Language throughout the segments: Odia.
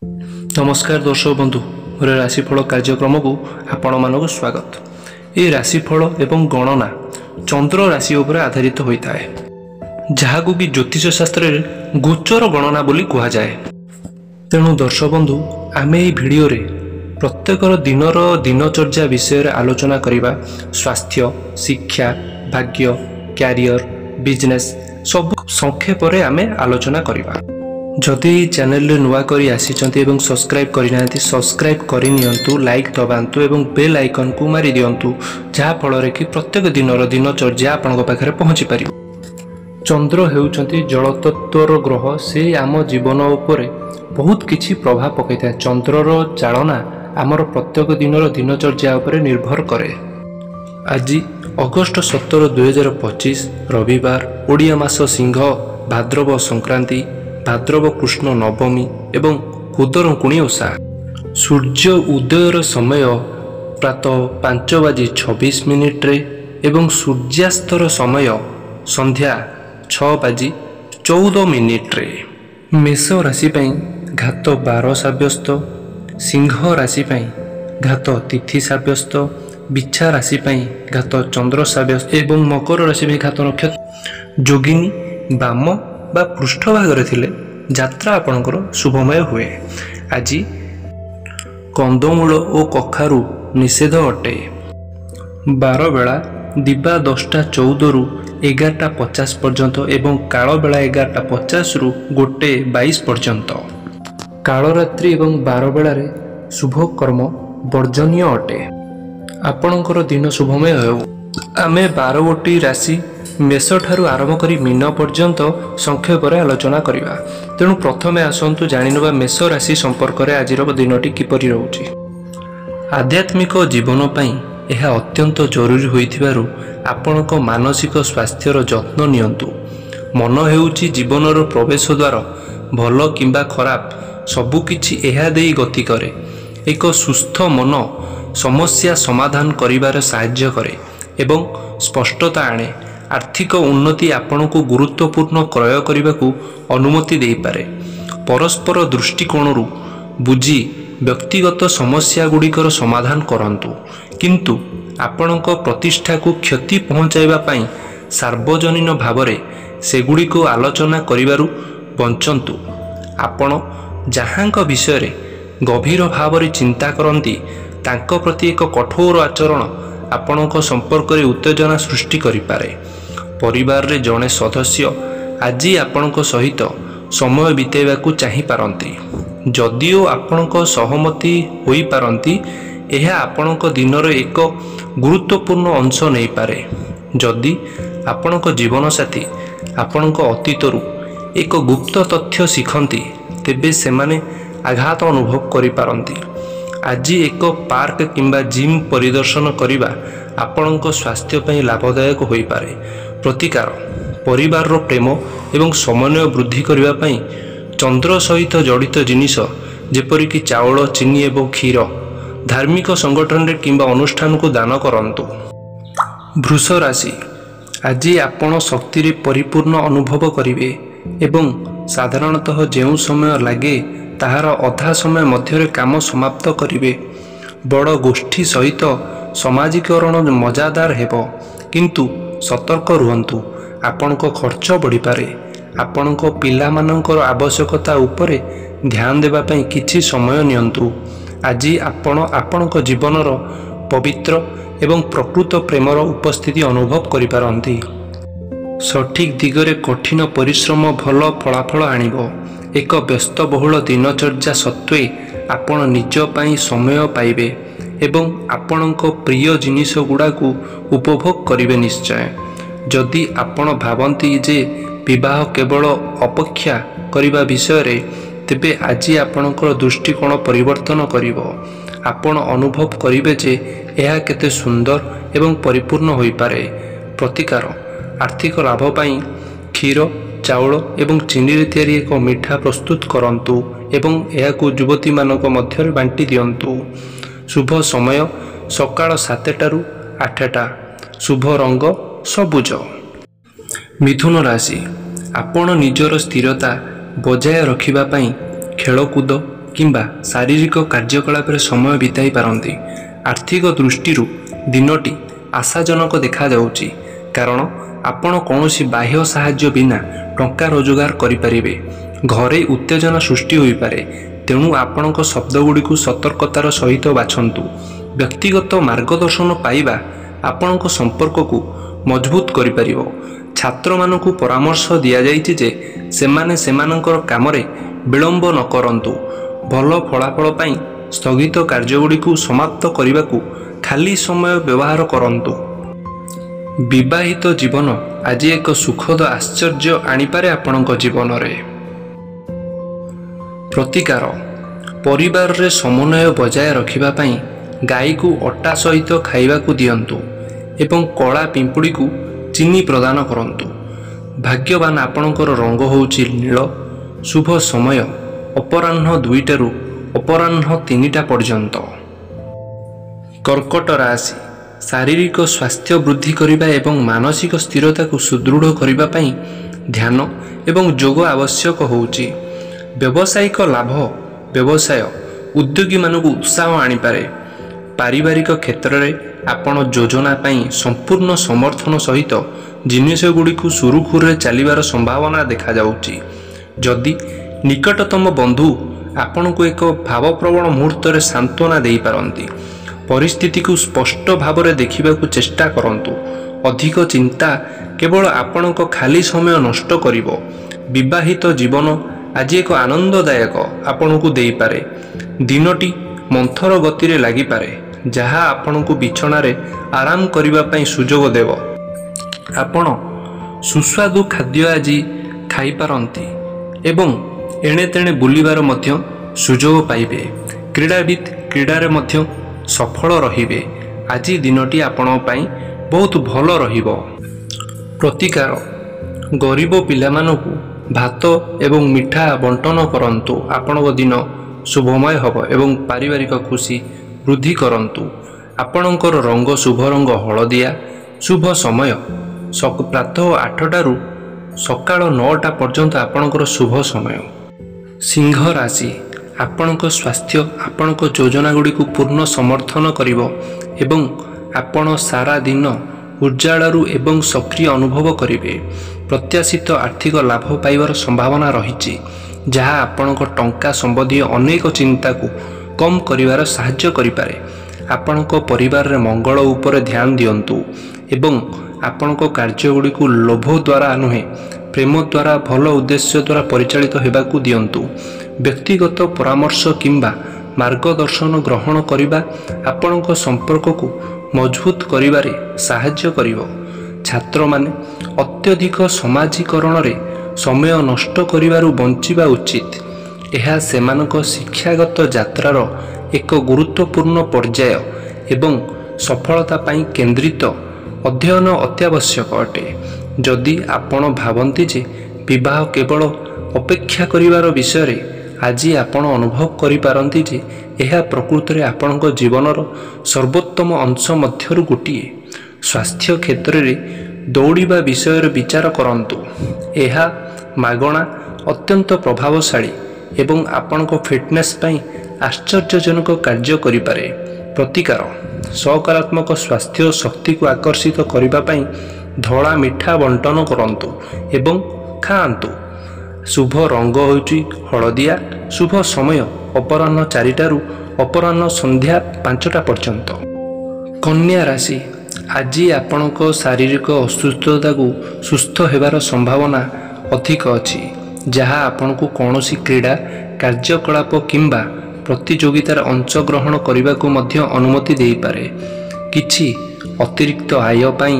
नमस्कार दर्शक बंधु मोर राशिफल कार्यक्रम को आपण मानक स्वागत। ये राशिफल एवं गणना चंद्र राशि उपर आधारित होता है जहाकू कि ज्योतिष शास्त्र में गोचर गणना बोली कहा जाए। तेणु दर्शक बंधु आमे ये भिडियो रे प्रत्येक दिनर दिनचर्या विषय रे आलोचना करिबा। स्वास्थ्य, शिक्षा, भाग्य, कैरियर, बिजनेस सब संक्षेप रे आमे आलोचना करिबा। जदि चैनल रे नुआ करी आसीचंती एवं सब्सक्राइब करिनांती सब्सक्राइब करि नियंतु, लाइक दबांतु एवं बेल आइकन को मारी दियंतु जहा फल रे कि प्रत्येक दिनर दिनचर्या आपनक पाखरे पहुंची पारिबो। चंद्र हेउचंती जल तत्वर ग्रह, से आम जीवन उपरे बहुत किछि प्रभाव पकैता। चंद्रर चालना आमर प्रत्येक दिनर दिनचर्या उपरे निर्भर करे। आज अगस्त 17, 2025 रविवार, ओडिया मास सिंह, भाद्रव संक्रांति, भाद्रव कृष्ण नवमी एवं खुदरकुणी ओषा। सूर्य उदयर समय प्रातः 5:26 रे एवं सूर्यास्तर समय संध्या 6:14 रे। मेष राशि पई घात 12 साब्यस्त, सिंह राशि पई घात तिथि साब्यस्त, बिच्छा राशि पई घात चंद्र साब्यस्त एवं मकर राशि पई घात नक्षत्र। जोगिनी बाम बा पृष्ठभाग थिले यात्रा आपणकर शुभमय हुए। आज कंदमूल और कखारू निषेध अटे। 12 बेला दिबा 10:14 रु 11:50 पर्यंत एवं काल बेला 11:50 रु 1:22 पर्यंत। कालरात्रि एवं 12 बेलारे शुभ कर्म वर्जनीय अटे। आपणकर दिन शुभमय हो। आमे 12 गोटी राशि मेष ठारू आरंभ करी मीन पर्यंत संक्षेप आलोचना करिबा। तेणु प्रथमे आसंतु जानिनबा मेष राशि संपर्क में आज दिनटी किपरि रहउछि। आध्यात्मिक जीवन पई यह अत्यंत जरूरी होइथिबारु आपणक मानसिक स्वास्थ्यर जत्न नियंतु। मन हेउछि जीवनर प्रवेश द्वार। भल किंबा खराब सबुकिछि एहा देई गति करे। एक सुस्थ मन समस्या समाधान करिबार साहाय्य करे एवं स्पष्टता आणे। आर्थिक उन्नति आपण को गुरुत्वपूर्ण क्रय करने को अनुमति दे पारे। परस्पर दृष्टिकोण बुझी व्यक्तिगत समस्या गुड़िकर समाधान करंतु, किंतु आपणक प्रतिष्ठा को क्षति पहुंचाइबा पई सार्वजनीन भावरे सेगुड़िको आलोचना करिबारु बंचंतु। आपण जहांक विषय रे गभीर भावरे चिंता करंती तांक प्रति एक कठोर आचरण आपणक संपर्क रे उत्तेजना सृष्टि करि पारे। परिवार रे जड़े सदस्य आज आपणक सहित समय बितेबा को चाहि पारंती। जदिओ आपणक सहमति होई पारंती, यह आपणक दिनर एक गुरुत्वपूर्ण अंश नहीं पारे। जदि आपणक जीवन साथी आपणक अतीतरु एक गुप्त तथ्य शिखंती, तेबे सेमाने आघात अनुभव करि पारंती। आज एक पार्क किंबा जिम परिदर्शन करिबा आपणक स्वास्थ्य पई लाभदायक होई पारे। प्रतिकार परिवार रो प्रेम एवं समन्वय वृद्धि करिबा पई चंद्र सहित जड़ित जिनिस जेपरिक चाउल, चीनी एवं क्षीर धार्मिक संगठन रे किंबा अनुष्ठान को दान करंतु। वृष राशि आज आपण शक्ति रे परिपूर्ण अनुभव करिवे एवं साधारणतः जेउ समय लागे ताहार अधा समय मध्य काम समाप्त करिवे। बड़ गोष्ठी सहित सामाजिकरण मजादार हेबो, किंतु सतर्क रुहंतु। आपणक खर्च बढ़ी पारे। आपणक पिला मानकर आवश्यकता उपरे ध्यान देबा पई किछि समय नियंतु। आज आपण आपणक जीवनर पवित्र एवं प्रकृत प्रेमर उपस्थिति अनुभव करि पारंती। सठिक दिगरे कठिन परिश्रम भल फलाफल आनिबो। एक व्यस्तबहुल दिनचर्या सत्वे आपण निज पई समय पाइबे एवं आपणक प्रिय जिनिस गुड़ा को उपभोग करिवे निश्चय। जदि आपण भावंती जे विवाह केवल अपेक्षा करिबा विषय रे, तेबे आज आपणकर दृष्टिकोण परिवर्तन करिवो। आपण अनुभव करिवे जे यह केते सुंदर एवं परिपूर्ण होई पारे। प्रतिकार आर्थिक लाभ पई क्षीर, चाउल एवं चीनी रे तैयारी एक मिठा प्रस्तुत करंतु एवं यह युवती मानक मध्य बांटी दियंतु। शुभ समय सकाळ 7टा रु 8टा। शुभ रंग सबुज। मिथुन राशि आपण निजर स्थिरता बजाय रखिबा पई खेलकूद କିମ୍ବା ଶାରୀରିକ କାର୍ଯ୍ୟକଳାପରେ ସମୟ ବିତାଇ ପାରନ୍ତି। ଆର୍ଥିକ ଦୃଷ୍ଟିରୁ ଦିନଟି ଆଶାଜନକ ଦେଖାଯାଉଛି, କାରଣ ଆପଣ କୌଣସି ବାହ୍ୟ ସାହାଯ୍ୟ ବିନା ଟଙ୍କା ରୋଜଗାର କରିପାରିବେ। ଘରେ ଉତ୍ତେଜନା ସୃଷ୍ଟି ହୋଇପାରେ, ତେଣୁ ଆପଣଙ୍କ ଶବ୍ଦଗୁଡ଼ିକୁ ସତର୍କତାର ସହିତ ବାଛନ୍ତୁ। ବ୍ୟକ୍ତିଗତ ମାର୍ଗଦର୍ଶନ ପାଇବା ଆପଣଙ୍କ ସମ୍ପର୍କକୁ ମଜବୁତ କରିପାରିବ। ଛାତ୍ରମାନଙ୍କୁ ପରାମର୍ଶ ଦିଆଯାଇଛି ଯେ ସେମାନେ ସେମାନଙ୍କର କାମରେ ବିଳମ୍ବ ନ କରନ୍ତୁ। ଭଲ ଫଳାଫଳ ପାଇଁ ସ୍ଥଗିତ କାର୍ଯ୍ୟଗୁଡ଼ିକୁ ସମାପ୍ତ କରିବାକୁ ଖାଲି ସମୟ ବ୍ୟବହାର କରନ୍ତୁ। ବିବାହିତ ଜୀବନ ଆଜି ଏକ ସୁଖଦ ଆଶ୍ଚର୍ଯ୍ୟ ଆଣିପାରେ ଆପଣଙ୍କ ଜୀବନରେ। ପ୍ରତିକାର, ପରିବାରରେ ସମନ୍ୱୟ ବଜାୟ ରଖିବା ପାଇଁ ଗାଈକୁ ଅଟା ସହିତ ଖାଇବାକୁ ଦିଅନ୍ତୁ ଏବଂ କଳା ପିମ୍ପୁଡ଼ିକୁ ଚିନି ପ୍ରଦାନ କରନ୍ତୁ। ଭାଗ୍ୟବାନ ଆପଣଙ୍କର ରଙ୍ଗ ହେଉଛି ନୀଳ। ଶୁଭ ସମୟ ଅପରାହ୍ନ 2ଟାରୁ ଅପରାହ୍ନ 3ଟା ପର୍ଯ୍ୟନ୍ତ। କର୍କଟ ରାଶି, ଶାରୀରିକ ସ୍ୱାସ୍ଥ୍ୟ ବୃଦ୍ଧି କରିବା ଏବଂ ମାନସିକ ସ୍ଥିରତାକୁ ସୁଦୃଢ଼ କରିବା ପାଇଁ ଧ୍ୟାନ ଏବଂ ଯୋଗ ଆବଶ୍ୟକ ହେଉଛି। ବ୍ୟବସାୟିକ ଲାଭ ବ୍ୟବସାୟ ଉଦ୍ୟୋଗୀମାନଙ୍କୁ ଉତ୍ସାହ ଆଣିପାରେ। ପାରିବାରିକ କ୍ଷେତ୍ରରେ ଆପଣ ଯୋଜନା ପାଇଁ ସମ୍ପୂର୍ଣ୍ଣ ସମର୍ଥନ ସହିତ ଜିନିଷଗୁଡ଼ିକୁ ସୁରୁଖୁରୁରେ ଚାଲିବାର ସମ୍ଭାବନା ଦେଖାଯାଉଛି। ଯଦି ନିକଟତମ ବନ୍ଧୁ ଆପଣଙ୍କୁ ଏକ ଭାବପ୍ରବଣ ମୁହୂର୍ତ୍ତରେ ସାନ୍ତ୍ୱନା ଦେଇପାରନ୍ତି, ପରିସ୍ଥିତିକୁ ସ୍ପଷ୍ଟ ଭାବରେ ଦେଖିବାକୁ ଚେଷ୍ଟା କରନ୍ତୁ। ଅଧିକ ଚିନ୍ତା କେବଳ ଆପଣଙ୍କ ଖାଲି ସମୟ ନଷ୍ଟ କରିବ। ବିବାହିତ ଜୀବନ ଆଜି ଏକ ଆନନ୍ଦଦାୟକ ଆପଣଙ୍କୁ ଦେଇପାରେ। ଦିନଟି ମନ୍ଥର ଗତିରେ ଲାଗିପାରେ, ଯାହା ଆପଣଙ୍କୁ ବିଛଣାରେ ଆରାମ କରିବା ପାଇଁ ସୁଯୋଗ ଦେବ। ଆପଣ ସୁସ୍ୱାଦୁ ଖାଦ୍ୟ ଆଜି ଖାଇପାରନ୍ତି ଏବଂ ଏଣେତେଣେ ବୁଲିବାର ମଧ୍ୟ ସୁଯୋଗ ପାଇବେ। କ୍ରୀଡ଼ାବିତ କ୍ରୀଡ଼ାରେ ମଧ୍ୟ ସଫଳ ରହିବେ। ଆଜି ଦିନଟି ଆପଣଙ୍କ ପାଇଁ ବହୁତ ଭଲ ରହିବ। ପ୍ରତିକାର, ଗରିବ ପିଲାମାନଙ୍କୁ ଭାତ ଏବଂ ମିଠା ବଣ୍ଟନ କରନ୍ତୁ। ଆପଣଙ୍କ ଦିନ ଶୁଭମୟ ହେବ ଏବଂ ପାରିବାରିକ ଖୁସି ବୃଦ୍ଧି କରନ୍ତୁ। ଆପଣଙ୍କର ରଙ୍ଗ ଶୁଭ ରଙ୍ଗ ହଳଦିଆ। ଶୁଭ ସମୟ ପ୍ରାତଃ 8ଟାରୁ ସକାଳ 9ଟା ପର୍ଯ୍ୟନ୍ତ ଆପଣଙ୍କର ଶୁଭ ସମୟ। ସିଂହ ରାଶି, ଆପଣଙ୍କ ସ୍ୱାସ୍ଥ୍ୟ ଆପଣଙ୍କ ଯୋଜନାଗୁଡ଼ିକୁ ପୂର୍ଣ୍ଣ ସମର୍ଥନ କରିବ ଏବଂ ଆପଣ ସାରା ଦିନ ଉଜ୍ଜ୍ୱଳରୁ ଏବଂ ସକ୍ରିୟ ଅନୁଭବ କରିବେ। ପ୍ରତ୍ୟାଶିତ ଆର୍ଥିକ ଲାଭ ପାଇବାର ସମ୍ଭାବନା ରହିଛି, ଯାହା ଆପଣଙ୍କ ଟଙ୍କା ସମ୍ବନ୍ଧୀୟ ଅନେକ ଚିନ୍ତାକୁ କମ୍ କରିବାରେ ସାହାଯ୍ୟ କରିପାରେ। ଆପଣଙ୍କ ପରିବାରରେ ମଙ୍ଗଳ ଉପରେ ଧ୍ୟାନ ଦିଅନ୍ତୁ ଏବଂ ଆପଣଙ୍କ କାର୍ଯ୍ୟଗୁଡ଼ିକୁ ଲୋଭ ଦ୍ୱାରା ନୁହେଁ, ପ୍ରେମ ଦ୍ୱାରା ଭଲ ଉଦ୍ଦେଶ୍ୟ ଦ୍ୱାରା ପରିଚାଳିତ ହେବାକୁ ଦିଅନ୍ତୁ। ବ୍ୟକ୍ତିଗତ ପରାମର୍ଶ କିମ୍ବା ମାର୍ଗଦର୍ଶନ ଗ୍ରହଣ କରିବା ଆପଣଙ୍କ ସମ୍ପର୍କକୁ ମଜବୁତ କରିବାରେ ସାହାଯ୍ୟ କରିବ। ଛାତ୍ରମାନେ ଅତ୍ୟଧିକ ସମାଜୀକରଣରେ ସମୟ ନଷ୍ଟ କରିବାରୁ ବଞ୍ଚିବା ଉଚିତ। ଏହା ସେମାନଙ୍କ ଶିକ୍ଷାଗତ ଯାତ୍ରାର ଏକ ଗୁରୁତ୍ୱପୂର୍ଣ୍ଣ ପର୍ଯ୍ୟାୟ ଏବଂ ସଫଳତା ପାଇଁ କେନ୍ଦ୍ରିତ ଅଧ୍ୟୟନ ଅତ୍ୟାବଶ୍ୟକ ଅଟେ। ଯଦି ଆପଣ ଭାବନ୍ତି ଯେ ବିବାହ କେବଳ ଅପେକ୍ଷା କରିବାର ବିଷୟରେ, ଆଜି ଆପଣ ଅନୁଭବ କରିପାରନ୍ତି ଯେ ଏହା ପ୍ରକୃତରେ ଆପଣଙ୍କ ଜୀବନର ସର୍ବୋତ୍ତମ ଅଂଶ ମଧ୍ୟରୁ ଗୋଟିଏ। ସ୍ୱାସ୍ଥ୍ୟ କ୍ଷେତ୍ରରେ ଦୌଡ଼ିବା ବିଷୟରେ ବିଚାର କରନ୍ତୁ। ଏହା ମାଗଣା, ଅତ୍ୟନ୍ତ ପ୍ରଭାବଶାଳୀ ଏବଂ ଆପଣଙ୍କ ଫିଟନେସ୍ ପାଇଁ ଆଶ୍ଚର୍ଯ୍ୟଜନକ କାର୍ଯ୍ୟ କରିପାରେ। ପ୍ରତିକାର, ସକାରାତ୍ମକ ସ୍ୱାସ୍ଥ୍ୟ ଶକ୍ତିକୁ ଆକର୍ଷିତ କରିବା ପାଇଁ ଧଳା ମିଠା ବଣ୍ଟନ କରନ୍ତୁ ଏବଂ ଖାଆନ୍ତୁ। ଶୁଭ ରଙ୍ଗ ହେଉଛି ହଳଦିଆ। ଶୁଭ ସମୟ ଅପରାହ୍ନ 4ଟାରୁ ଅପରାହ୍ନ ସନ୍ଧ୍ୟା 5ଟା ପର୍ଯ୍ୟନ୍ତ। କନ୍ୟା ରାଶି, ଆଜି ଆପଣଙ୍କ ଶାରୀରିକ ଅସୁସ୍ଥତାକୁ ସୁସ୍ଥ ହେବାର ସମ୍ଭାବନା ଅଧିକ ଅଛି, ଯାହା ଆପଣଙ୍କୁ କୌଣସି କ୍ରୀଡ଼ା କାର୍ଯ୍ୟକଳାପ କିମ୍ବା ପ୍ରତିଯୋଗିତାରେ ଅଂଶଗ୍ରହଣ କରିବାକୁ ମଧ୍ୟ ଅନୁମତି ଦେଇପାରେ। କିଛି ଅତିରିକ୍ତ ଆୟ ପାଇଁ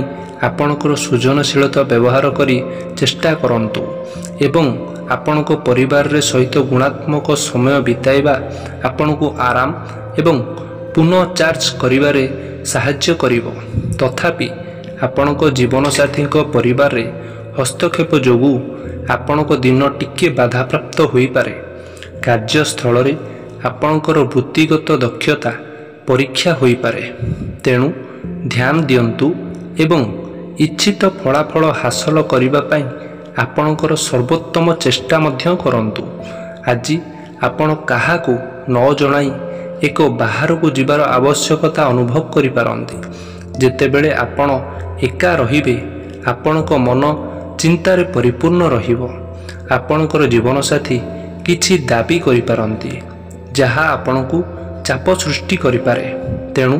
ଆପଣଙ୍କର ସୃଜନଶୀଳତା ବ୍ୟବହାର କରି ଚେଷ୍ଟା କରନ୍ତୁ ଏବଂ ଆପଣଙ୍କ ପରିବାରରେ ସହିତ ଗୁଣାତ୍ମକ ସମୟ ବିତାଇବା ଆପଣଙ୍କୁ ଆରାମ ଏବଂ ପୁନଃଚାର୍ଜ କରିବାରେ ସାହାଯ୍ୟ କରିବ। ତଥାପି ଆପଣଙ୍କ ଜୀବନସାଥୀଙ୍କ ପରିବାରରେ ହସ୍ତକ୍ଷେପ ଯୋଗୁଁ ଆପଣଙ୍କ ଦିନ ଟିକିଏ ବାଧାପ୍ରାପ୍ତ ହୋଇପାରେ। କାର୍ଯ୍ୟସ୍ଥଳରେ ଆପଣଙ୍କର ବୃତ୍ତିଗତ ଦକ୍ଷତା ପରୀକ୍ଷା ହୋଇପାରେ, ତେଣୁ ଧ୍ୟାନ ଦିଅନ୍ତୁ ଏବଂ ଇଚ୍ଛିତ ଫଳାଫଳ ହାସଲ କରିବା ପାଇଁ ଆପଣଙ୍କର ସର୍ବୋତ୍ତମ ଚେଷ୍ଟା ମଧ୍ୟ କରନ୍ତୁ। ଆଜି ଆପଣ କାହାକୁ ନ ଜଣାଇ ଏକ ବାହାରକୁ ଯିବାର ଆବଶ୍ୟକତା ଅନୁଭବ କରିପାରନ୍ତି। ଯେତେବେଳେ ଆପଣ ଏକା ରହିବେ ଆପଣଙ୍କ ମନ ଚିନ୍ତାରେ ପରିପୂର୍ଣ୍ଣ ରହିବ। ଆପଣଙ୍କର ଜୀବନସାଥୀ କିଛି ଦାବି କରିପାରନ୍ତି ଯାହା ଆପଣଙ୍କୁ ଚାପ ସୃଷ୍ଟି କରିପାରେ। ତେଣୁ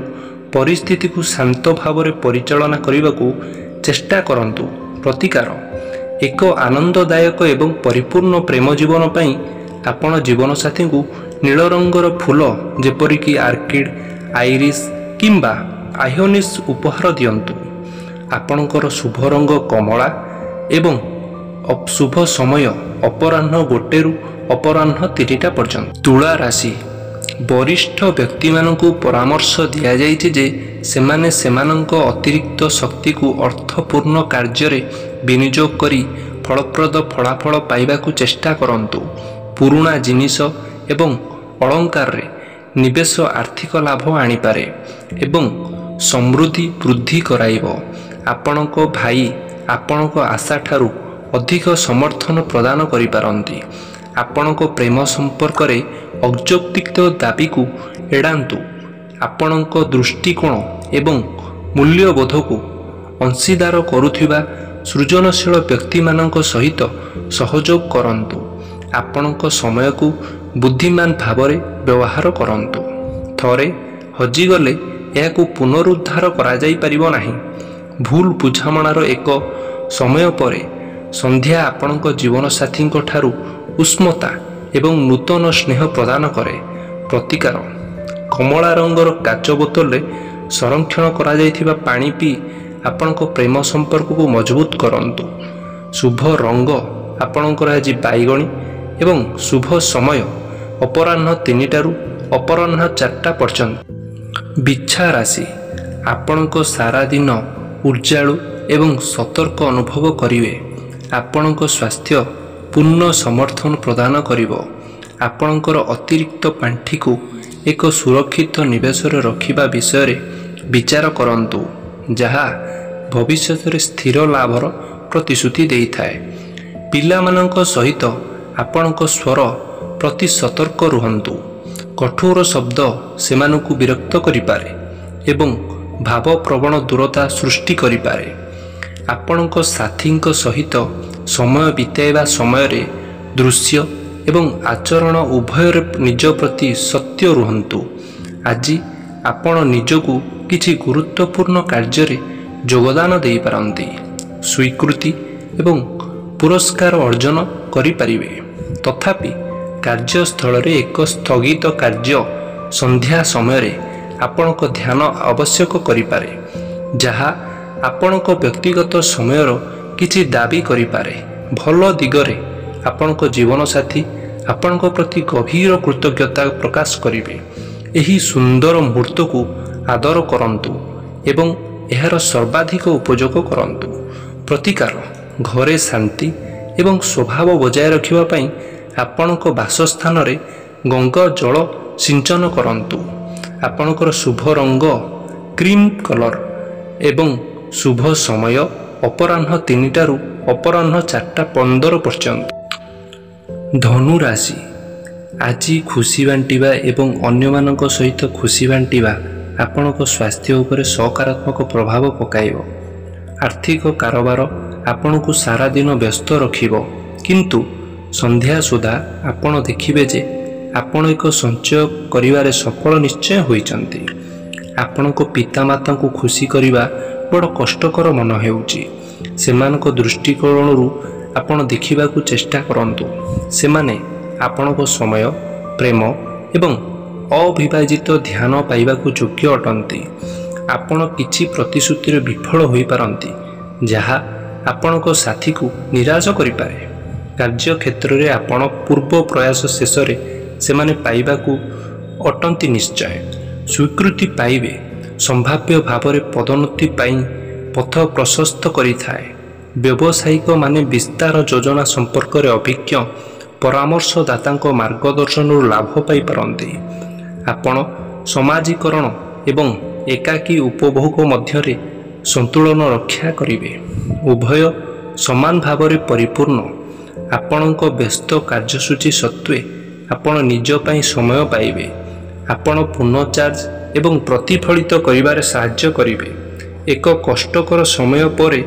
ପରିସ୍ଥିତିକୁ ଶାନ୍ତ ଭାବରେ ପରିଚାଳନା କରିବାକୁ ଚେଷ୍ଟା କରନ୍ତୁ। ପ୍ରତିକାର ଏକ ଆନନ୍ଦଦାୟକ ଏବଂ ପରିପୂର୍ଣ୍ଣ ପ୍ରେମ ଜୀବନ ପାଇଁ ଆପଣ ଜୀବନସାଥୀଙ୍କୁ ନୀଳ ରଙ୍ଗର ଫୁଲ ଯେପରିକି ଅର୍କିଡ୍, ଆଇରିସ୍ କିମ୍ବା ଆଇଓନିସ୍ ଉପହାର ଦିଅନ୍ତୁ। ଆପଣଙ୍କର ଶୁଭ ରଙ୍ଗ କମଳା ଏବଂ ଶୁଭ ସମୟ ଅପରାହ୍ନ 1ରୁ ଅପରାହ୍ନ 3ଟା ପର୍ଯ୍ୟନ୍ତ। ତୁଳା ରାଶି ବରିଷ୍ଠ ବ୍ୟକ୍ତିମାନଙ୍କୁ ପରାମର୍ଶ ଦିଆଯାଇଛି ଯେ ସେମାନେ ସେମାନଙ୍କ ଅତିରିକ୍ତ ଶକ୍ତିକୁ ଅର୍ଥପୂର୍ଣ୍ଣ କାର୍ଯ୍ୟରେ ବିନିଯୋଗ କରି ଫଳପ୍ରଦ ଫଳାଫଳ ପାଇବାକୁ ଚେଷ୍ଟା କରନ୍ତୁ। ପୁରୁଣା ଜିନିଷ ଏବଂ ଅଳଙ୍କାରରେ ନିବେଶ ଆର୍ଥିକ ଲାଭ ଆଣିପାରେ ଏବଂ ସମୃଦ୍ଧି ବୃଦ୍ଧି କରାଇବ। ଆପଣଙ୍କ ଭାଇ ଆପଣଙ୍କ ଆଶାଠାରୁ ଅଧିକ ସମର୍ଥନ ପ୍ରଦାନ କରିପାରନ୍ତି। ଆପଣଙ୍କ ପ୍ରେମ ସମ୍ପର୍କରେ ଅଯୌକ୍ତିକ ଦାବିକୁ ଏଡ଼ାନ୍ତୁ। ଆପଣଙ୍କ ଦୃଷ୍ଟିକୋଣ ଏବଂ ମୂଲ୍ୟବୋଧକୁ ଅଂଶୀଦାର କରୁଥିବା ସୃଜନଶୀଳ ବ୍ୟକ୍ତିମାନଙ୍କ ସହିତ ସହଯୋଗ କରନ୍ତୁ। ଆପଣଙ୍କ ସମୟକୁ ବୁଦ୍ଧିମାନ ଭାବରେ ବ୍ୟବହାର କରନ୍ତୁ। ଥରେ ହଜିଗଲେ ଏହାକୁ ପୁନରୁଦ୍ଧାର କରାଯାଇପାରିବ ନାହିଁ। ଭୁଲ ବୁଝାମଣାର ଏକ ସମୟ ପରେ ସନ୍ଧ୍ୟା ଆପଣଙ୍କ ଜୀବନସାଥୀଙ୍କ ଠାରୁ ଉଷ୍ମତା ଏବଂ ନୂତନ ସ୍ନେହ ପ୍ରଦାନ କରେ। ପ୍ରତିକାର କମଳା ରଙ୍ଗର କାଚ ବୋତଲରେ ସଂରକ୍ଷଣ କରାଯାଇଥିବା ପାଣି ପିଇ ଆପଣଙ୍କ ପ୍ରେମ ସମ୍ପର୍କକୁ ମଜବୁତ କରନ୍ତୁ। ଶୁଭ ରଙ୍ଗ ଆପଣଙ୍କର ଆଜି ବାଇଗଣୀ ଏବଂ ଶୁଭ ସମୟ ଅପରାହ୍ନ 3ଟାରୁ ଅପରାହ୍ନ 4ଟା ପର୍ଯ୍ୟନ୍ତ। ବିଛା ରାଶି ଆପଣଙ୍କ ସାରା ଦିନ ଉର୍ଜାଳୁ ଏବଂ ସତର୍କ ଅନୁଭବ କରିବେ। ଆପଣଙ୍କ ସ୍ୱାସ୍ଥ୍ୟ ପୂର୍ଣ୍ଣ ସମର୍ଥନ ପ୍ରଦାନ କରିବ। ଆପଣଙ୍କର ଅତିରିକ୍ତ ପାଣ୍ଠିକୁ ଏକ ସୁରକ୍ଷିତ ନିବେଶରେ ରଖିବା ବିଷୟରେ ବିଚାର କରନ୍ତୁ ଯାହା ଭବିଷ୍ୟତରେ ସ୍ଥିର ଲାଭର ପ୍ରତିଶ୍ରୁତି ଦେଇଥାଏ। ପିଲାମାନଙ୍କ ସହିତ ଆପଣଙ୍କ ସ୍ୱର ପ୍ରତି ସତର୍କ ରୁହନ୍ତୁ। କଠୋର ଶବ୍ଦ ସେମାନଙ୍କୁ ବିରକ୍ତ କରିପାରେ ଏବଂ ଭାବପ୍ରବଣ ଦୂରତା ସୃଷ୍ଟି କରିପାରେ। ଆପଣଙ୍କ ସାଥୀଙ୍କ ସହିତ ସମୟ ବିତାଇବା ସମୟରେ ଦୃଶ୍ୟ ଏବଂ ଆଚରଣ ଉଭୟରେ ନିଜ ପ୍ରତି ସତ୍ୟ ରୁହନ୍ତୁ। ଆଜି ଆପଣ ନିଜକୁ କିଛି ଗୁରୁତ୍ୱପୂର୍ଣ୍ଣ କାର୍ଯ୍ୟରେ ଯୋଗଦାନ ଦେଇପାରନ୍ତି। ସ୍ୱୀକୃତି ଏବଂ ପୁରସ୍କାର ଅର୍ଜନ କରିପାରିବେ। ତଥାପି କାର୍ଯ୍ୟସ୍ଥଳରେ ଏକ ସ୍ଥଗିତ କାର୍ଯ୍ୟ ସନ୍ଧ୍ୟା ସମୟରେ ଆପଣଙ୍କ ଧ୍ୟାନ ଆବଶ୍ୟକ କରିପାରେ ଯାହା ଆପଣଙ୍କ ବ୍ୟକ୍ତିଗତ ସମୟର କିଛି ଦାବି କରିପାରେ। ଭଲ ଦିଗରେ ଆପଣଙ୍କ ଜୀବନସାଥୀ ଆପଣଙ୍କ ପ୍ରତି ଗଭୀର କୃତଜ୍ଞତା ପ୍ରକାଶ କରିବେ। ଏହି ସୁନ୍ଦର ମୁହୂର୍ତ୍ତକୁ ଆଦର କରନ୍ତୁ ଏବଂ ଏହାର ସର୍ବାଧିକ ଉପଯୋଗ କରନ୍ତୁ। ପ୍ରତିକାର ଘରେ ଶାନ୍ତି ଏବଂ ସ୍ୱଭାବ ବଜାୟ ରଖିବା ପାଇଁ ଆପଣଙ୍କ ବାସସ୍ଥାନରେ ଗଙ୍ଗା ଜଳ ସିଞ୍ଚନ କରନ୍ତୁ। ଆପଣଙ୍କର ଶୁଭ ରଙ୍ଗ କ୍ରିମ୍ କଲର୍ ଏବଂ ଶୁଭ ସମୟ ଅପରାହ୍ନ 3ଟାରୁ ଅପରାହ୍ନ 4:15 ପର୍ଯ୍ୟନ୍ତ। ଧନୁ ରାଶି ଆଜି ଖୁସି ବାଣ୍ଟିବା ଏବଂ ଅନ୍ୟମାନଙ୍କ ସହିତ ଖୁସି ବାଣ୍ଟିବା ଆପଣଙ୍କ ସ୍ୱାସ୍ଥ୍ୟ ଉପରେ ସକାରାତ୍ମକ ପ୍ରଭାବ ପକାଇବ। ଆର୍ଥିକ କାରବାର ଆପଣଙ୍କୁ ସାରା ଦିନ ବ୍ୟସ୍ତ ରଖିବ, କିନ୍ତୁ ସନ୍ଧ୍ୟା ସୁଦ୍ଧା ଆପଣ ଦେଖିବେ ଯେ ଆପଣ ଏକ ସଞ୍ଚୟ କରିବାରେ ସଫଳ ନିଶ୍ଚୟ ହୋଇଛନ୍ତି। ଆପଣଙ୍କ ପିତାମାତାଙ୍କୁ ଖୁସି କରିବା ବଡ଼ କଷ୍ଟକର ମନେ ହେଉଛି। ସେମାନଙ୍କ ଦୃଷ୍ଟିକୋଣରୁ ଆପଣ ଦେଖିବାକୁ ଚେଷ୍ଟା କରନ୍ତୁ। ସେମାନେ ଆପଣଙ୍କ ସମୟ, ପ୍ରେମ ଏବଂ ଅବିଭାଜିତ ଧ୍ୟାନ ପାଇବାକୁ ଯୋଗ୍ୟ ଅଟନ୍ତି। ଆପଣ କିଛି ପ୍ରତିଶ୍ରୁତିରେ ବିଫଳ ହୋଇପାରନ୍ତି ଯାହା ଆପଣଙ୍କ ସାଥୀକୁ ନିରାଶ କରିପାରେ। କାର୍ଯ୍ୟକ୍ଷେତ୍ରରେ ଆପଣ ପୂର୍ବ ପ୍ରୟାସ ଶେଷରେ ସେମାନେ ପାଇବାକୁ ଅଟନ୍ତି ନିଶ୍ଚୟ। ସ୍ୱୀକୃତି ପାଇବେ ସମ୍ଭାବ୍ୟ ଭାବରେ ପଦୋନ୍ନତି ପାଇଁ ପଥ ପ୍ରଶସ୍ତ କରିଥାଏ। ବ୍ୟବସାୟିକମାନେ ବିସ୍ତାର ଯୋଜନା ସମ୍ପର୍କରେ ଅଭିଜ୍ଞ ପରାମର୍ଶଦାତାଙ୍କ ମାର୍ଗଦର୍ଶନରୁ ଲାଭ ପାଇପାରନ୍ତି। ଆପଣ ସମାଜୀକରଣ ଏବଂ ଏକାକୀ ଉପଭୋଗ ମଧ୍ୟରେ ସନ୍ତୁଳନ ରକ୍ଷା କରିବେ। ଉଭୟ ସମାନ ଭାବରେ ପରିପୂର୍ଣ୍ଣ। ଆପଣଙ୍କ ବ୍ୟସ୍ତ କାର୍ଯ୍ୟସୂଚୀ ସତ୍ତ୍ୱେ ଆପଣ ନିଜ ପାଇଁ ସମୟ ପାଇବେ। ଆପଣ ପୁନଃଚାର୍ଜ ଏବଂ ପ୍ରତିଫଳିତ କରିବାରେ ସାହାଯ୍ୟ କରିବେ। ଏକ କଷ୍ଟକର ସମୟ ପରେ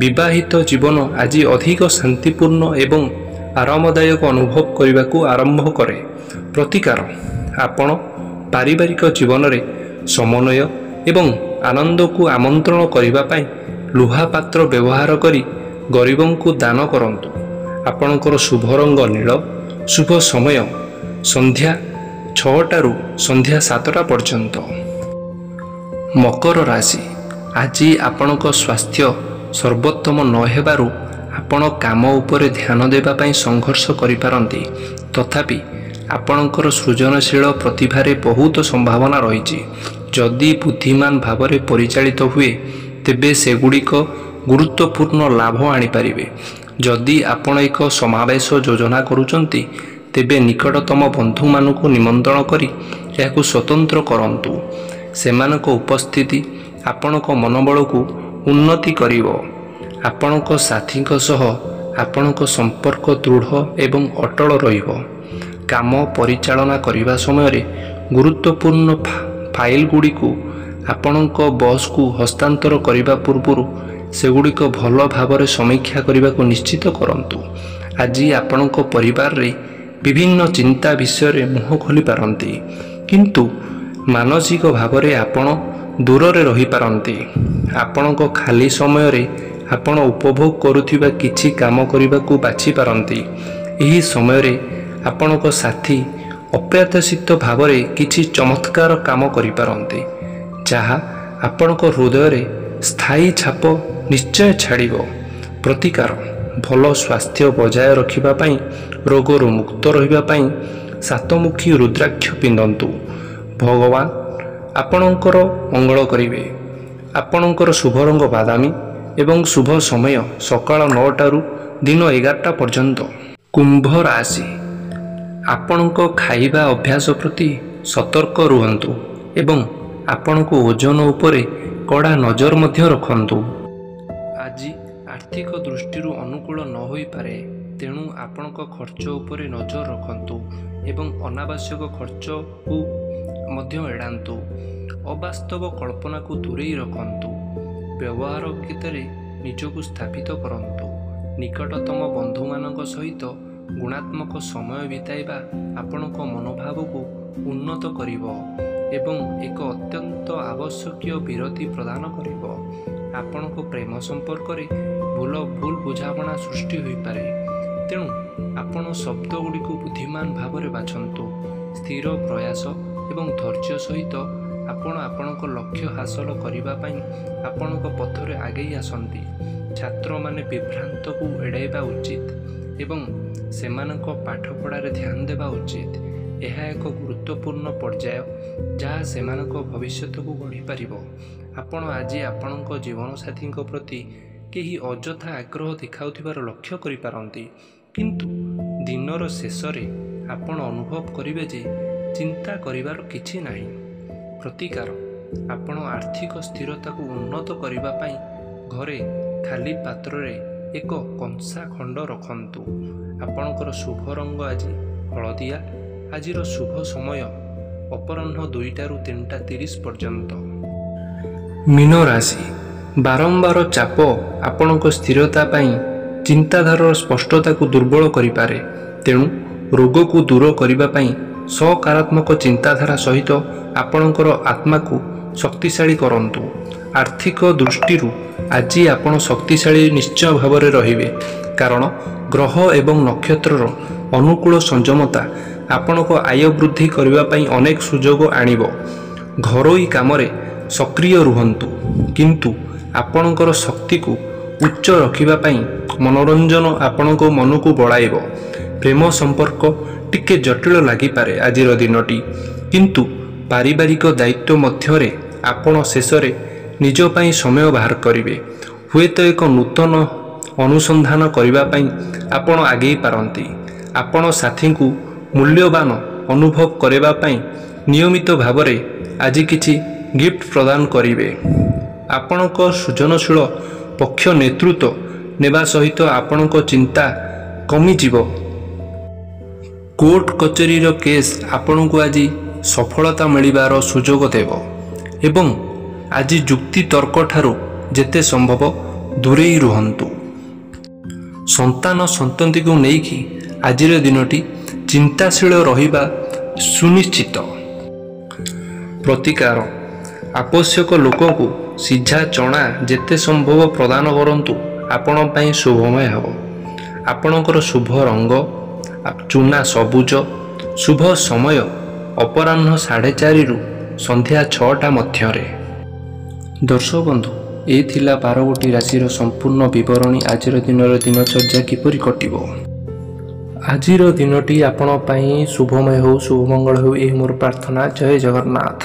ବିବାହିତ ଜୀବନ ଆଜି ଅଧିକ ଶାନ୍ତିପୂର୍ଣ୍ଣ ଏବଂ ଆରାମଦାୟକ ଅନୁଭବ କରିବାକୁ ଆରମ୍ଭ କରେ। ପ୍ରତିକାର, ଆପଣ ପାରିବାରିକ ଜୀବନରେ ସମନ୍ୱୟ ଏବଂ ଆନନ୍ଦକୁ ଆମନ୍ତ୍ରଣ କରିବା ପାଇଁ ଲୁହା ପାତ୍ର ବ୍ୟବହାର କରି ଗରିବଙ୍କୁ ଦାନ କରନ୍ତୁ। ଆପଣଙ୍କର ଶୁଭ ରଙ୍ଗ ନୀଳ। ଶୁଭ ସମୟ ସନ୍ଧ୍ୟା 6ଟାରୁ ସନ୍ଧ୍ୟା 7ଟା ପର୍ଯ୍ୟନ୍ତ। ମକର ରାଶି, ଆଜି ଆପଣଙ୍କ ସ୍ୱାସ୍ଥ୍ୟ ସର୍ବୋତ୍ତମ ନ ହେବାରୁ ଆପଣ କାମ ଉପରେ ଧ୍ୟାନ ଦେବା ପାଇଁ ସଂଘର୍ଷ କରିପାରନ୍ତି। ତଥାପି ଆପଣଙ୍କର ସୃଜନଶୀଳ ପ୍ରତିଭାରେ ବହୁତ ସମ୍ଭାବନା ରହିଛି। ଯଦି ବୁଦ୍ଧିମାନ ଭାବରେ ପରିଚାଳିତ ହୁଏ ତେବେ ସେଗୁଡ଼ିକ ଗୁରୁତ୍ୱପୂର୍ଣ୍ଣ ଲାଭ ଆଣିପାରିବେ। ଯଦି ଆପଣ ଏକ ସମାବେଶ ଯୋଜନା କରୁଛନ୍ତି ତେବେ ନିକଟତମ ବନ୍ଧୁମାନଙ୍କୁ ନିମନ୍ତ୍ରଣ କରି ଏହାକୁ ସ୍ୱତନ୍ତ୍ର କରନ୍ତୁ। ସେମାନଙ୍କ ଉପସ୍ଥିତି ଆପଣଙ୍କ ମନୋବଳକୁ ଉନ୍ନତି କରିବ। ଆପଣଙ୍କ ସାଥୀଙ୍କ ସହ ଆପଣଙ୍କ ସମ୍ପର୍କ ଦୃଢ଼ ଏବଂ ଅଟଳ ରହିବ। କାମ ପରିଚାଳନା କରିବା ସମୟରେ ଗୁରୁତ୍ୱପୂର୍ଣ୍ଣ ଫାଇଲଗୁଡ଼ିକୁ ଆପଣଙ୍କ ବସ୍କୁ ହସ୍ତାନ୍ତର କରିବା ପୂର୍ବରୁ ସେଗୁଡ଼ିକ ଭଲ ଭାବରେ ସମୀକ୍ଷା କରିବାକୁ ନିଶ୍ଚିତ କରନ୍ତୁ। ଆଜି ଆପଣଙ୍କ ପରିବାରରେ ବିଭିନ୍ନ ଚିନ୍ତା ବିଷୟରେ ମୁହଁ ଖୋଲିପାରନ୍ତି, କିନ୍ତୁ ମାନସିକ ଭାବରେ ଆପଣ ଦୂରରେ ରହିପାରନ୍ତି। ଆପଣଙ୍କ ଖାଲି ସମୟରେ ଆପଣ ଉପଭୋଗ କରୁଥିବା କିଛି କାମ କରିବାକୁ ବାଛିପାରନ୍ତି। ଏହି ସମୟରେ ଆପଣଙ୍କ ସାଥୀ ଅପ୍ରତ୍ୟାଶିତ ଭାବରେ କିଛି ଚମତ୍କାର କାମ କରିପାରନ୍ତି, ଯାହା ଆପଣଙ୍କ ହୃଦୟରେ ସ୍ଥାୟୀ ଛାପ ନିଶ୍ଚୟ ଛାଡ଼ିବ। ପ୍ରତିକାର, ଭଲ ସ୍ୱାସ୍ଥ୍ୟ ବଜାୟ ରଖିବା ପାଇଁ ରୋଗରୁ ମୁକ୍ତ ରହିବା ପାଇଁ ସାତମୁଖୀ ରୁଦ୍ରାକ୍ଷ ପିନ୍ଧନ୍ତୁ। ଭଗବାନ ଆପଣଙ୍କର ମଙ୍ଗଳ କରିବେ। ଆପଣଙ୍କର ଶୁଭ ରଙ୍ଗ ବାଦାମୀ ଏବଂ ଶୁଭ ସମୟ ସକାଳ 9ଟାରୁ ଦିନ 11ଟା ପର୍ଯ୍ୟନ୍ତ। କୁମ୍ଭ ରାଶି, ଆପଣଙ୍କ ଖାଇବା ଅଭ୍ୟାସ ପ୍ରତି ସତର୍କ ରୁହନ୍ତୁ ଏବଂ ଆପଣଙ୍କ ଓଜନ ଉପରେ କଡ଼ା ନଜର ମଧ୍ୟ ରଖନ୍ତୁ। ଆଜି ଆର୍ଥିକ ଦୃଷ୍ଟିରୁ ଅନୁକୂଳ ନ ହୋଇପାରେ, ତେଣୁ ଆପଣଙ୍କ ଖର୍ଚ୍ଚ ଉପରେ ନଜର ରଖନ୍ତୁ ଏବଂ ଅନାବଶ୍ୟକ ଖର୍ଚ୍ଚକୁ ମଧ୍ୟ ଏଡ଼ାନ୍ତୁ। ଅବାସ୍ତବ କଳ୍ପନାକୁ ଦୂରେଇ ରଖନ୍ତୁ। ବ୍ୟବହାର କ୍ଷେତ୍ରରେ ନିଜକୁ ସ୍ଥାପିତ କରନ୍ତୁ। ନିକଟତମ ବନ୍ଧୁମାନଙ୍କ ସହିତ ଗୁଣାତ୍ମକ ସମୟ ବିତାଇବା ଆପଣଙ୍କ ମନୋଭାବକୁ ଉନ୍ନତ କରିବ ଏବଂ ଏକ ଅତ୍ୟନ୍ତ ଆବଶ୍ୟକୀୟ ବିରତି ପ୍ରଦାନ କରିବ। ଆପଣଙ୍କ ପ୍ରେମ ସମ୍ପର୍କରେ ଭୁଲ ବୁଝାମଣା ସୃଷ୍ଟି ହୋଇପାରେ, ତେଣୁ ଆପଣ ଶବ୍ଦଗୁଡ଼ିକୁ ବୁଦ୍ଧିମାନ ଭାବରେ ବାଛନ୍ତୁ। ସ୍ଥିର ପ୍ରୟାସ ଏବଂ ଧୈର୍ଯ୍ୟ ସହିତ ଆପଣ ଆପଣଙ୍କ ଲକ୍ଷ୍ୟ ହାସଲ କରିବା ପାଇଁ ଆପଣଙ୍କ ପଥରେ ଆଗେଇ ଆସନ୍ତି। ଛାତ୍ରମାନେ ବିଭ୍ରାନ୍ତକୁ ଏଡ଼ାଇବା ଉଚିତ ଏବଂ ସେମାନଙ୍କ ପାଠପଢ଼ାରେ ଧ୍ୟାନ ଦେବା ଉଚିତ। ଏହା ଏକ ଗୁରୁତ୍ୱପୂର୍ଣ୍ଣ ପର୍ଯ୍ୟାୟ ଯାହା ସେମାନଙ୍କ ଭବିଷ୍ୟତକୁ ଗଢ଼ିପାରିବ। ଆପଣ ଆଜି ଆପଣଙ୍କ ଜୀବନସାଥୀଙ୍କ ପ୍ରତି କେହି ଅଯଥା ଆଗ୍ରହ ଦେଖାଉଥିବାର ଲକ୍ଷ୍ୟ କରିପାରନ୍ତି, କିନ୍ତୁ ଦିନର ଶେଷରେ ଆପଣ ଅନୁଭବ କରିବେ ଯେ ଚିନ୍ତା କରିବାର କିଛି ନାହିଁ। ପ୍ରତିକାର, ଆପଣ ଆର୍ଥିକ ସ୍ଥିରତାକୁ ଉନ୍ନତ କରିବା ପାଇଁ ଘରେ ଖାଲି ପାତ୍ରରେ ଏକ କଂସା ଖଣ୍ଡ ରଖନ୍ତୁ। ଆପଣଙ୍କର ଶୁଭ ରଙ୍ଗ ଆଜି ହଳଦିଆ। ଆଜିର ଶୁଭ ସମୟ ଅପରାହ୍ନ 2ଟାରୁ 3ଟା30 ପର୍ଯ୍ୟନ୍ତ। ମୀନ ରାଶି, ବାରମ୍ବାର ଚାପ ଆପଣଙ୍କ ସ୍ଥିରତା ପାଇଁ ଚିନ୍ତାଧାରାର ସ୍ପଷ୍ଟତାକୁ ଦୁର୍ବଳ କରିପାରେ। ତେଣୁ ରୋଗକୁ ଦୂର କରିବା ପାଇଁ ସକାରାତ୍ମକ ଚିନ୍ତାଧାରା ସହିତ ଆପଣଙ୍କର ଆତ୍ମାକୁ ଶକ୍ତିଶାଳୀ କରନ୍ତୁ। ଆର୍ଥିକ ଦୃଷ୍ଟିରୁ ଆଜି ଆପଣ ଶକ୍ତିଶାଳୀ ନିଶ୍ଚୟ ଭାବରେ ରହିବେ, କାରଣ ଗ୍ରହ ଏବଂ ନକ୍ଷତ୍ରର ଅନୁକୂଳ ସଂଯମତା ଆପଣଙ୍କ ଆୟ ବୃଦ୍ଧି କରିବା ପାଇଁ ଅନେକ ସୁଯୋଗ ଆଣିବ। ଘରୋଇ କାମରେ ସକ୍ରିୟ ରୁହନ୍ତୁ, କିନ୍ତୁ ଆପଣଙ୍କର ଶକ୍ତିକୁ ଉଚ୍ଚ ରଖିବା ପାଇଁ ମନୋରଞ୍ଜନ ଆପଣଙ୍କ ମନକୁ ବଳାଇବ। ପ୍ରେମ ସମ୍ପର୍କ ଟିକେ ଜଟିଳ ଲାଗିପାରେ ଆଜିର ଦିନଟି, କିନ୍ତୁ ପାରିବାରିକ ଦାୟିତ୍ୱ ମଧ୍ୟରେ ଆପଣ ଶେଷରେ ନିଜ ପାଇଁ ସମୟ ବାହାର କରିବେ। ହୁଏତ ଏକ ନୂତନ ଅନୁସନ୍ଧାନ କରିବା ପାଇଁ ଆପଣ ଆଗେଇ ପାରନ୍ତି। ଆପଣ ସାଥୀଙ୍କୁ ମୂଲ୍ୟବାନ ଅନୁଭବ କରିବା ପାଇଁ ନିୟମିତ ଭାବରେ ଆଜି କିଛି ଗିଫ୍ଟ ପ୍ରଦାନ କରିବେ। ଆପଣଙ୍କ ସୃଜନଶୀଳ ପକ୍ଷ ନେତୃତ୍ୱ ନେବା ସହିତ ଆପଣଙ୍କ ଚିନ୍ତା କମିଯିବ। कोर्ट कचेरीर केस आपन को आज सफलता मिलिबार सुजोग देव एवं आज जुक्ति तर्क ठारू जेते संभव दूरेई रुहंतु। संतान संतति को नेकी आजिर दिनटी चिंताशील रहिबा सुनिश्चित। प्रतिकार आवश्यक लोक को सीझा चना जेते संभव प्रदान करंतु आपण पई शुभमय हो। आपणकर शुभ रंग चूना सबुज। शुभ समय अपराह्न 4:30 रु संध्या 6टा मध्यरे। दर्शक बंधु ए थिला 12 गोटी राशि संपूर्ण विवरणी आजिर दिनर दिनचर्या किपरि कटिबो। आजिर दिनटी आपण पई शुभमय हो, शुभमंगल हो, ए मोर प्रार्थना। जय जगन्नाथ।